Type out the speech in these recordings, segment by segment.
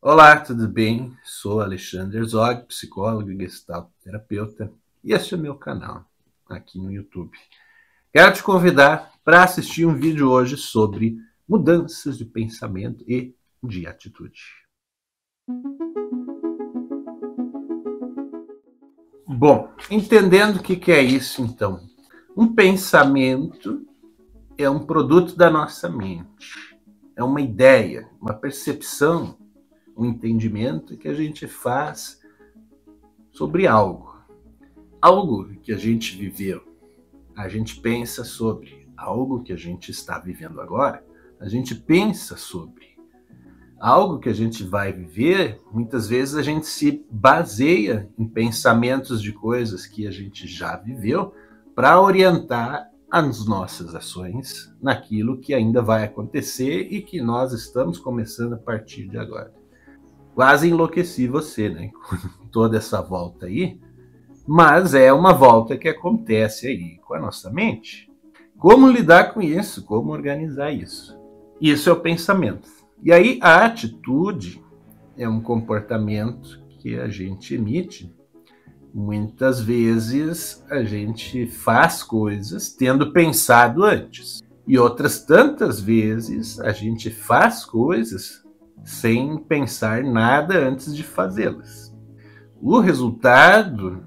Olá, tudo bem? Sou Alexandre Herzog, psicólogo e gestaltoterapeuta, e este é meu canal aqui no YouTube. Quero te convidar para assistir um vídeo hoje sobre mudanças de pensamento e de atitude. Bom, entendendo o que é isso então? Um pensamento é um produto da nossa mente, é uma ideia, uma percepção, um entendimento que a gente faz sobre algo que a gente viveu. A gente pensa sobre algo que a gente está vivendo agora, a gente pensa sobre algo que a gente vai viver. Muitas vezes a gente se baseia em pensamentos de coisas que a gente já viveu para orientar as nossas ações naquilo que ainda vai acontecer e que nós estamos começando a partir de agora. Quase enlouqueci você, né, com toda essa volta aí, mas é uma volta que acontece aí com a nossa mente. Como lidar com isso? Como organizar isso? Isso é o pensamento. E aí a atitude é um comportamento que a gente emite. Muitas vezes a gente faz coisas tendo pensado antes. E outras tantas vezes a gente faz coisas sem pensar nada antes de fazê-las. O resultado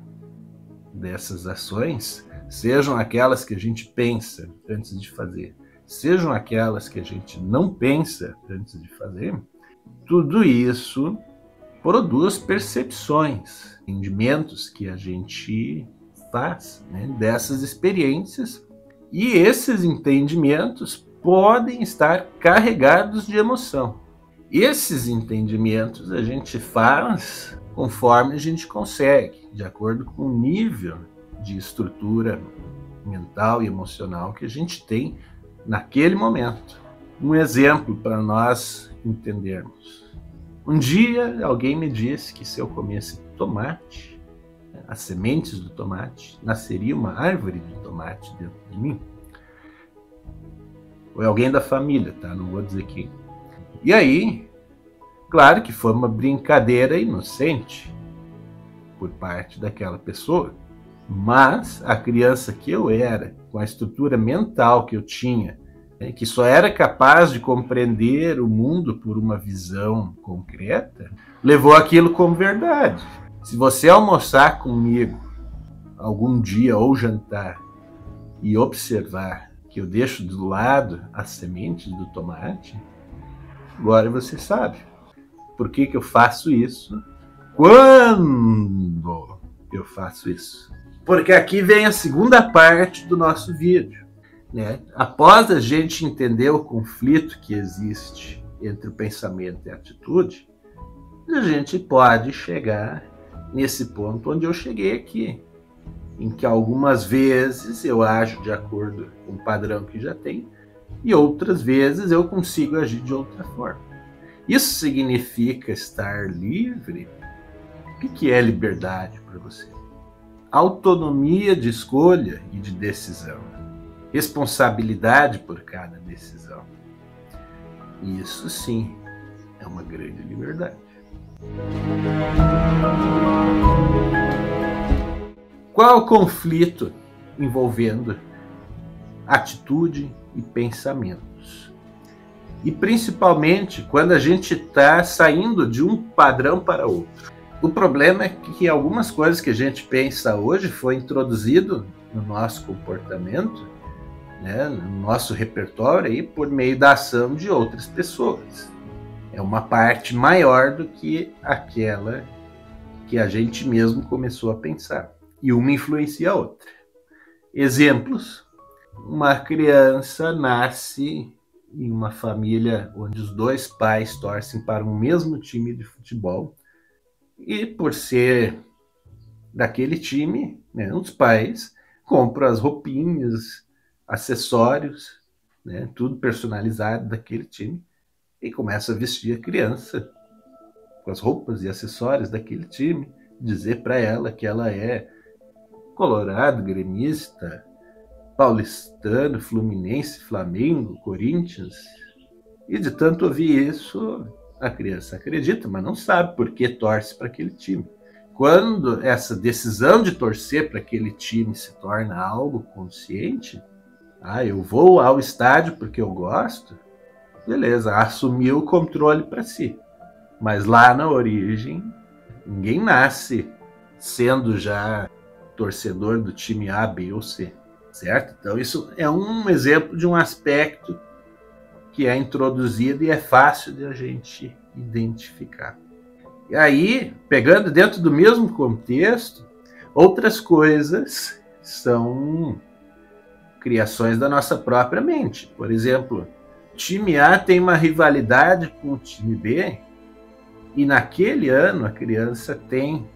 dessas ações, sejam aquelas que a gente pensa antes de fazer, sejam aquelas que a gente não pensa antes de fazer, tudo isso produz percepções, entendimentos que a gente faz, né, dessas experiências, e esses entendimentos podem estar carregados de emoção. Esses entendimentos a gente faz conforme a gente consegue, de acordo com o nível de estrutura mental e emocional que a gente tem naquele momento. Um exemplo para nós entendermos. Um dia alguém me disse que se eu comesse tomate, as sementes do tomate, nasceria uma árvore de tomate dentro de mim. Ou alguém da família, tá? Não vou dizer quem. E aí, claro que foi uma brincadeira inocente por parte daquela pessoa, mas a criança que eu era, com a estrutura mental que eu tinha, que só era capaz de compreender o mundo por uma visão concreta, levou aquilo como verdade. Se você almoçar comigo algum dia ou jantar e observar que eu deixo do lado as sementes do tomate, agora você sabe por que eu faço isso, quando eu faço isso. Porque aqui vem a segunda parte do nosso vídeo, né? Após a gente entender o conflito que existe entre o pensamento e a atitude, a gente pode chegar nesse ponto onde eu cheguei aqui, em que algumas vezes eu ajo de acordo com o padrão que já tem e outras vezes eu consigo agir de outra forma. Isso significa estar livre? O que é liberdade para você? Autonomia de escolha e de decisão. Responsabilidade por cada decisão. Isso sim é uma grande liberdade. Qual o conflito envolvendo atitude e pensamentos? E principalmente quando a gente está saindo de um padrão para outro. O problema é que algumas coisas que a gente pensa hoje foi introduzido no nosso comportamento, né, no nosso repertório aí, por meio da ação de outras pessoas. É uma parte maior do que aquela que a gente mesmo começou a pensar. E uma influencia a outra. Exemplos. Uma criança nasce em uma família onde os dois pais torcem para o mesmo time de futebol. E por ser daquele time, né, os pais compram as roupinhas, acessórios, né, tudo personalizado daquele time, e começa a vestir a criança com as roupas e acessórios daquele time, dizer para ela que ela é colorado, gremista, Paulistano, Fluminense, Flamengo, Corinthians. E de tanto ouvir isso, a criança acredita, mas não sabe por que torce para aquele time. Quando essa decisão de torcer para aquele time se torna algo consciente, eu vou ao estádio porque eu gosto, beleza, assumiu o controle para si. Mas lá na origem, ninguém nasce sendo já torcedor do time A, B ou C, certo? Então isso é um exemplo de um aspecto que é introduzido e é fácil de a gente identificar. E aí, pegando dentro do mesmo contexto, outras coisas são criações da nossa própria mente. Por exemplo, o time A tem uma rivalidade com o time B e naquele ano a criança tem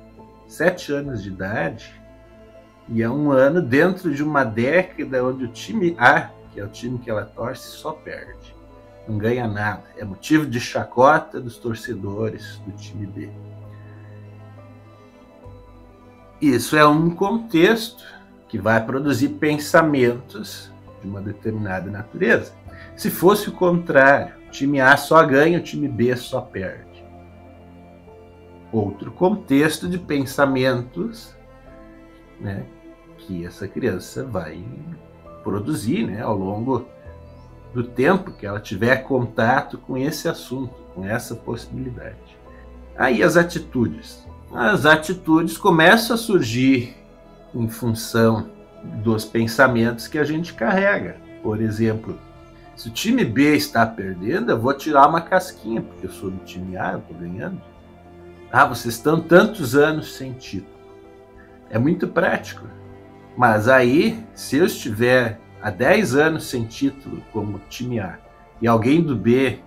7 anos de idade e é um ano dentro de uma década onde o time A, que é o time que ela torce, só perde. Não ganha nada. É motivo de chacota dos torcedores do time B. Isso é um contexto que vai produzir pensamentos de uma determinada natureza. Se fosse o contrário, o time A só ganha, o time B só perde. Outro contexto de pensamentos, né, que essa criança vai produzir, né, ao longo do tempo que ela tiver contato com esse assunto, com essa possibilidade. Aí as atitudes. As atitudes começam a surgir em função dos pensamentos que a gente carrega. Por exemplo, se o time B está perdendo, eu vou tirar uma casquinha, porque eu sou do time A, eu estou ganhando. Vocês estão tantos anos sem título. É muito prático. Mas aí, se eu estiver há 10 anos sem título como time A e alguém do B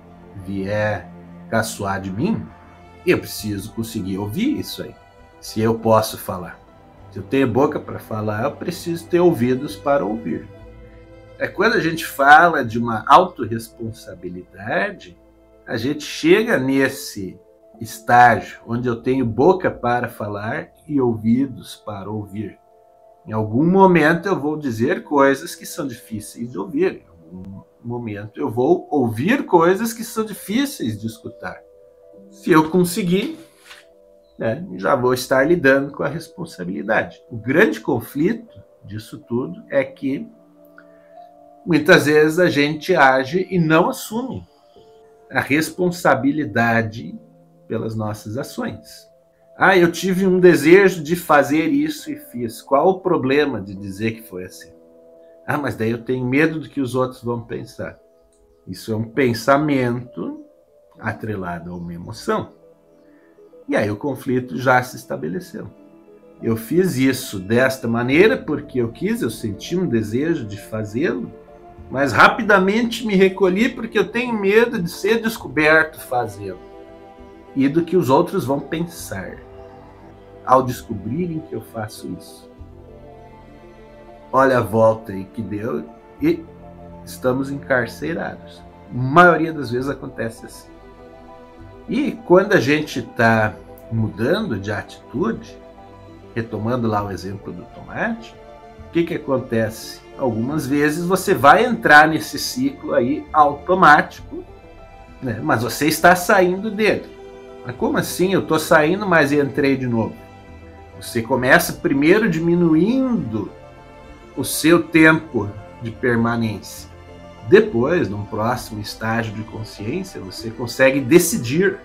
vier caçoar de mim, eu preciso conseguir ouvir isso aí. Se eu posso falar. Se eu tenho boca para falar, eu preciso ter ouvidos para ouvir. É quando a gente fala de uma autorresponsabilidade, a gente chega nesse estágio onde eu tenho boca para falar e ouvidos para ouvir. Em algum momento eu vou dizer coisas que são difíceis de ouvir. Em algum momento eu vou ouvir coisas que são difíceis de escutar. Se eu conseguir, né, já vou estar lidando com a responsabilidade. O grande conflito disso tudo é que muitas vezes a gente age e não assume a responsabilidade pelas nossas ações. Eu tive um desejo de fazer isso e fiz. Qual o problema de dizer que foi assim? Mas daí eu tenho medo do que os outros vão pensar. Isso é um pensamento atrelado a uma emoção. E aí o conflito já se estabeleceu. Eu fiz isso desta maneira porque eu quis, eu senti um desejo de fazê-lo, mas rapidamente me recolhi porque eu tenho medo de ser descoberto fazê-lo e do que os outros vão pensar ao descobrirem que eu faço isso. Olha a volta aí que deu e estamos encarcerados. A maioria das vezes acontece assim. E quando a gente está mudando de atitude, retomando lá o exemplo do tomate, o que acontece? Algumas vezes você vai entrar nesse ciclo aí automático, né? Mas você está saindo dele. Mas como assim? Eu estou saindo, mas entrei de novo. Você começa primeiro diminuindo o seu tempo de permanência. Depois, num próximo estágio de consciência, você consegue decidir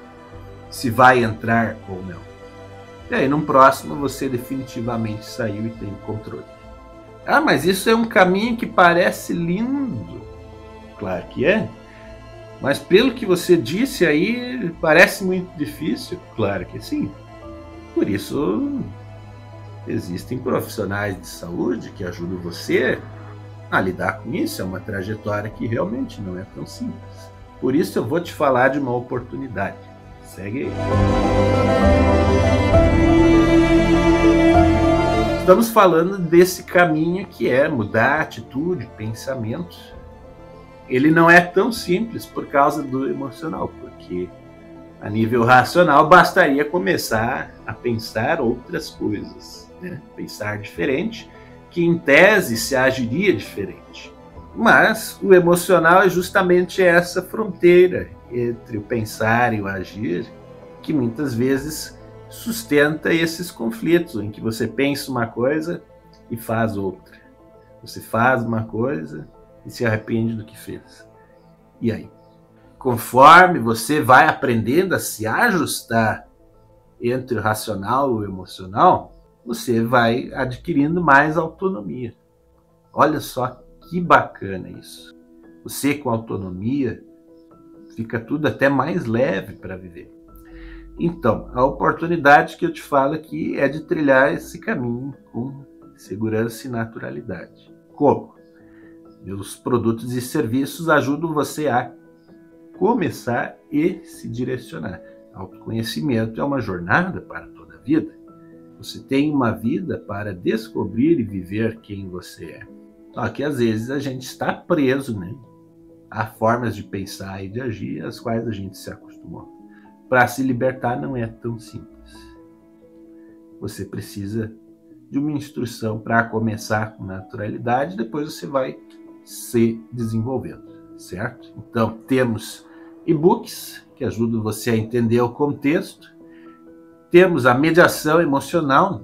se vai entrar ou não. E aí, num próximo, você definitivamente saiu e tem o controle. Mas isso é um caminho que parece lindo. Claro que é. Mas pelo que você disse aí, parece muito difícil. Claro que sim. Por isso, existem profissionais de saúde que ajudam você a lidar com isso. É uma trajetória que realmente não é tão simples. Por isso eu vou te falar de uma oportunidade. Segue aí. Estamos falando desse caminho que é mudar atitude, pensamento. Ele não é tão simples por causa do emocional, porque a nível racional bastaria começar a pensar outras coisas, né? Pensar diferente, que em tese se agiria diferente. Mas o emocional é justamente essa fronteira entre o pensar e o agir que muitas vezes sustenta esses conflitos, em que você pensa uma coisa e faz outra. Você faz uma coisa e se arrepende do que fez. E aí? Conforme você vai aprendendo a se ajustar entre o racional e o emocional, você vai adquirindo mais autonomia. Olha só que bacana isso. Você com autonomia, fica tudo até mais leve para viver. Então, a oportunidade que eu te falo aqui é de trilhar esse caminho com segurança e naturalidade. Como? Meus produtos e serviços ajudam você a começar e se direcionar. Autoconhecimento é uma jornada para toda a vida. Você tem uma vida para descobrir e viver quem você é. Só que às vezes a gente está preso, né? Há formas de pensar e de agir às quais a gente se acostumou. Para se libertar não é tão simples. Você precisa de uma instrução para começar com naturalidade, depois você vai se desenvolvendo, certo? Então, temos e-books que ajudam você a entender o contexto. Temos a mediação emocional,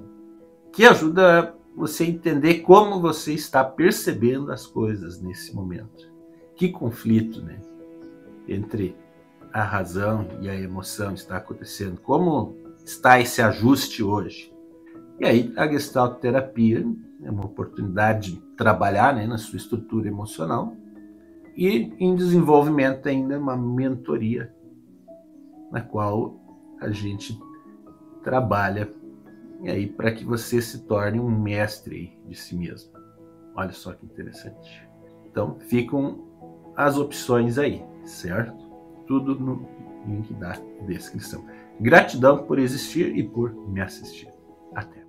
que ajuda você a entender como você está percebendo as coisas nesse momento. Que conflito, né? Entre a razão e a emoção está acontecendo. Como está esse ajuste hoje? E aí, a Gestalt terapia é uma oportunidade de trabalhar, né, na sua estrutura emocional. E em desenvolvimento ainda uma mentoria, na qual a gente trabalha e aí para que você se torne um mestre de si mesmo. Olha só que interessante. Então ficam as opções aí, certo? Tudo no link da descrição. Gratidão por existir e por me assistir. Até.